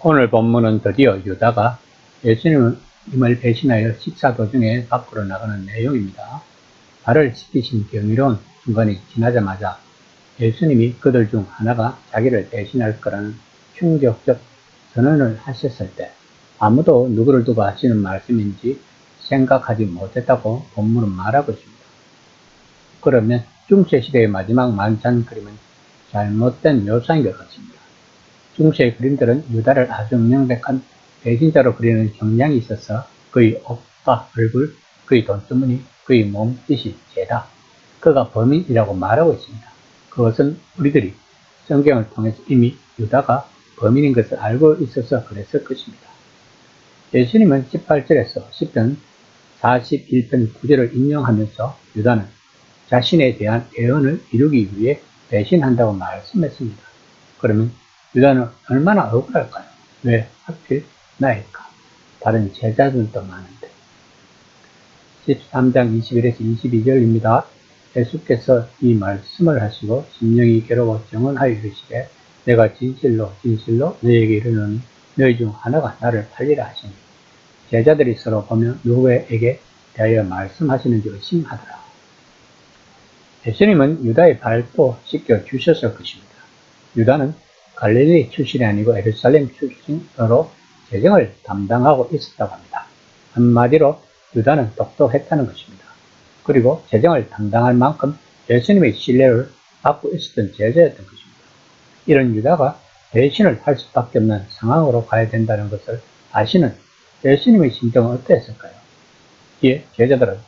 오늘 본문은 드디어 유다가 예수님을 배신하여 식사 도중에 밖으로 나가는 내용입니다. 발을 씻기신 경이로운 순간이 지나자마자 예수님이 그들 중 하나가 자기를 배신할 거라는 충격적 선언을 하셨을 때 아무도 누구를 두고 하시는 말씀인지 생각하지 못했다고 본문은 말하고 있습니다. 그러면 중세시대의 마지막 만찬 그림은 잘못된 묘사인 것 같습니다. 중세의 그림들은 유다를 아주 명백한 배신자로 그리는 경향이 있어서 그의 옷과 얼굴, 그의 돈주머니, 그의 몸짓이 죄다. 그가 범인이라고 말하고 있습니다. 그것은 우리들이 성경을 통해서 이미 유다가 범인인 것을 알고 있어서 그랬을 것입니다. 예수님은 18절에서 10편 41편 9절을 인용하면서 유다는 자신에 대한 예언을 이루기 위해 배신한다고 말씀했습니다. 그러면 유다는 얼마나 억울할까요? 왜 하필 나일까? 다른 제자들도 많은데. 13장 21에서 22절입니다. 예수께서 이 말씀을 하시고 심령이 괴로워 정언하여 이르시되 내가 진실로 너희에게 이르노니 너희 중 하나가 나를 팔리라 하시니 제자들이 서로 보며 누구에게 대하여 말씀하시는지 의심하더라. 예수님은 유다의 발도 씻겨 주셨을 것입니다. 유다는 갈릴리 출신이 아니고 예루살렘 출신으로 재정을 담당하고 있었다고 합니다. 한마디로 유다는 똑똑했다는 것입니다. 그리고 재정을 담당할 만큼 예수님의 신뢰를 받고 있었던 제자였던 것입니다. 이런 유다가 배신을 할 수밖에 없는 상황으로 가야 된다는 것을 아시는 예수님의 심정은 어땠을까요? 이에 제자들은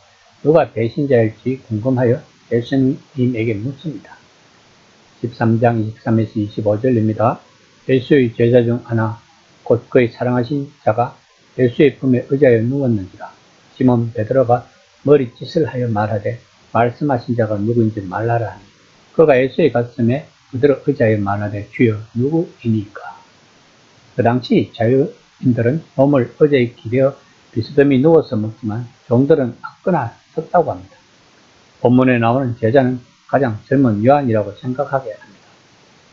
누가 배신자일지 궁금하여 예수님에게 묻습니다. 13장 23에서 25절입니다. 예수의 제자 중 하나 곧 그의 사랑하신 자가 예수의 품에 의지하여 누웠는지라. 시몬 베드로가 머리짓을 하여 말하되 말씀하신 자가 누구인지 말하라 하니 그가 예수의 가슴에 그대로 의지하여 말하되 주여 누구이니까. 그 당시 자유인들은 몸을 의자에 기대어 비스듬히 누워서 먹지만 종들은 앉거나 섰다고 합니다. 본문에 나오는 제자는 가장 젊은 요한이라고 생각하게 합니다.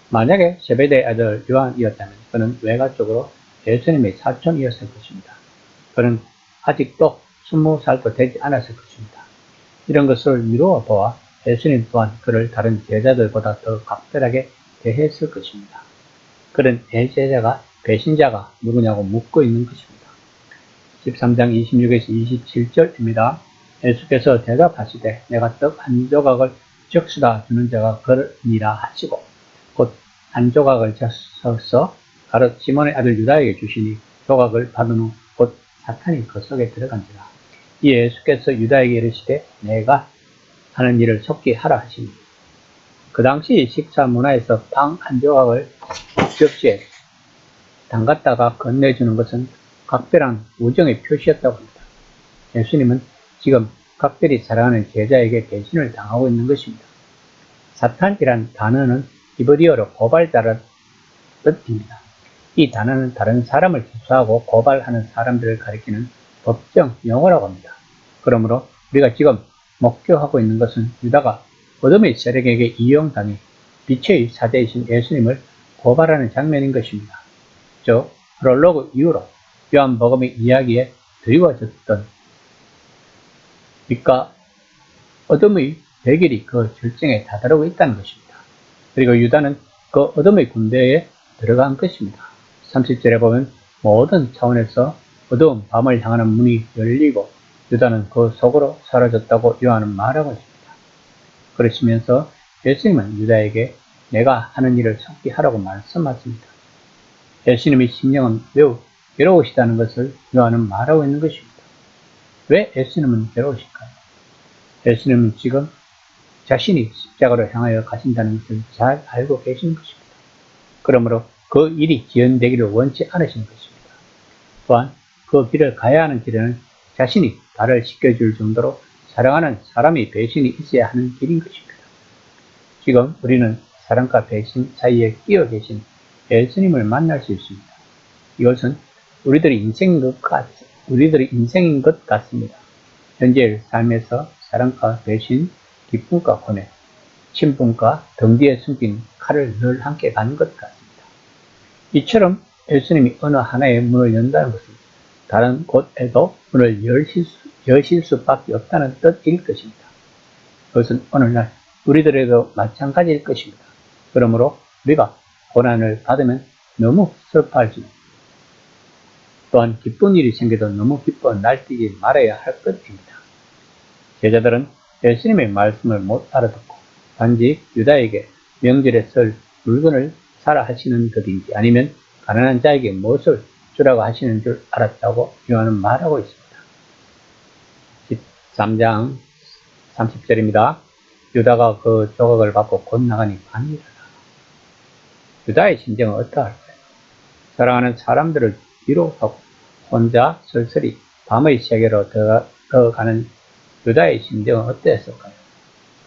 만약에 세베대의 아들 요한이었다면 그는 외가적으로 예수님의 사촌이었을 것입니다. 그는 아직도 20살도 되지 않았을 것입니다. 이런 것을 미루어 보아 예수님 또한 그를 다른 제자들보다 더 각별하게 대했을 것입니다. 그런 제자가 배신자가 누구냐고 묻고 있는 것입니다. 13장 26에서 27절입니다. 예수께서 대답하시되 내가 떡 한 조각을 적시다 주는 자가 그러니라 하시고 곧 한 조각을 적셔서 가롯 시몬의 아들 유다에게 주시니 조각을 받은 후 곧 사탄이 그 속에 들어간지라. 이에 예수께서 유다에게 이르시되 내가 하는 일을 속히 하라 하시니 그 당시 식사 문화에서 빵 한 조각을 접시에 담갔다가 건네주는 것은 각별한 우정의 표시였다고 합니다. 예수님은 지금 각별히 사랑하는 제자에게 배신을 당하고 있는 것입니다. 사탄이란 단어는 히브리어로 고발자란 뜻입니다. 이 단어는 다른 사람을 기소하고 고발하는 사람들을 가리키는 법정 용어라고 합니다. 그러므로 우리가 지금 목격하고 있는 것은 유다가 어둠의 세력에게 이용당해 빛의 사제이신 예수님을 고발하는 장면인 것입니다. 즉 프롤로그 이후로 요한복음의 이야기에 드리워졌던 빛과 어둠의 대결이 그 절정에 다다르고 있다는 것입니다. 그리고 유다는 그 어둠의 군대에 들어간 것입니다. 30절에 보면 모든 차원에서 어두운 밤을 향하는 문이 열리고 유다는 그 속으로 사라졌다고 요한은 말하고 있습니다. 그러시면서 예수님은 유다에게 내가 하는 일을 속히 하라고 말씀하십니다. 예수님의 심령은 매우 괴로우시다는 것을 요한은 말하고 있는 것입니다. 왜 예수님은 괴로우실까요? 예수님은 지금 자신이 십자가로 향하여 가신다는 것을 잘 알고 계시는 것입니다. 그러므로 그 일이 지연되기를 원치 않으시는 것입니다. 또한 그 길을 가야 하는 길에는 자신이 발을 씻겨줄 정도로 사랑하는 사람이 배신이 있어야 하는 길인 것입니다. 지금 우리는 사랑과 배신 사이에 끼어 계신 예수님을 만날 수 있습니다. 이것은 우리들의 인생인 것 같습니다. 현재의 삶에서 사랑과 배신, 기쁨과 고뇌, 친분과 등 뒤에 숨긴 칼을 늘 함께 가는 것 같습니다. 이처럼 예수님이 어느 하나의 문을 연다는 것은 다른 곳에도 문을 여실 수밖에 없다는 뜻일 것입니다. 그것은 오늘날 우리들에도 마찬가지일 것입니다. 그러므로 우리가 고난을 받으면 너무 슬퍼하지, 또한 기쁜 일이 생겨도 너무 기뻐 날뛰지 말아야 할 것입니다. 제자들은 예수님의 말씀을 못 알아듣고 단지 유다에게 명절에 쓸 물건을 사라 하시는 것인지 아니면 가난한 자에게 무엇을 주라고 하시는 줄 알았다고 요한은 말하고 있습니다. 13장 30절입니다. 유다가 그 조각을 받고 곧 나가니 밤이 일어나. 유다의 심정은 어떠할까요? 사랑하는 사람들을 위로하고 혼자 쓸쓸히 밤의 세계로 들어가는 유다의 심정은 어땠을까요?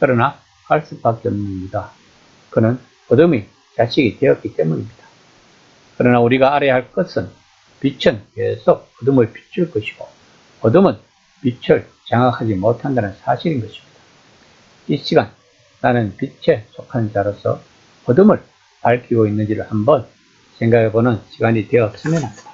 그러나 갈 수밖에 없는 유다. 그는 어둠의 자식이 되었기 때문입니다. 그러나 우리가 알아야 할 것은 빛은 계속 어둠을 비출 것이고 어둠은 빛을 장악하지 못한다는 사실인 것입니다. 이 시간 나는 빛에 속한 자로서 어둠을 밝히고 있는지를 한번 생각해보는 시간이 되었으면 합니다.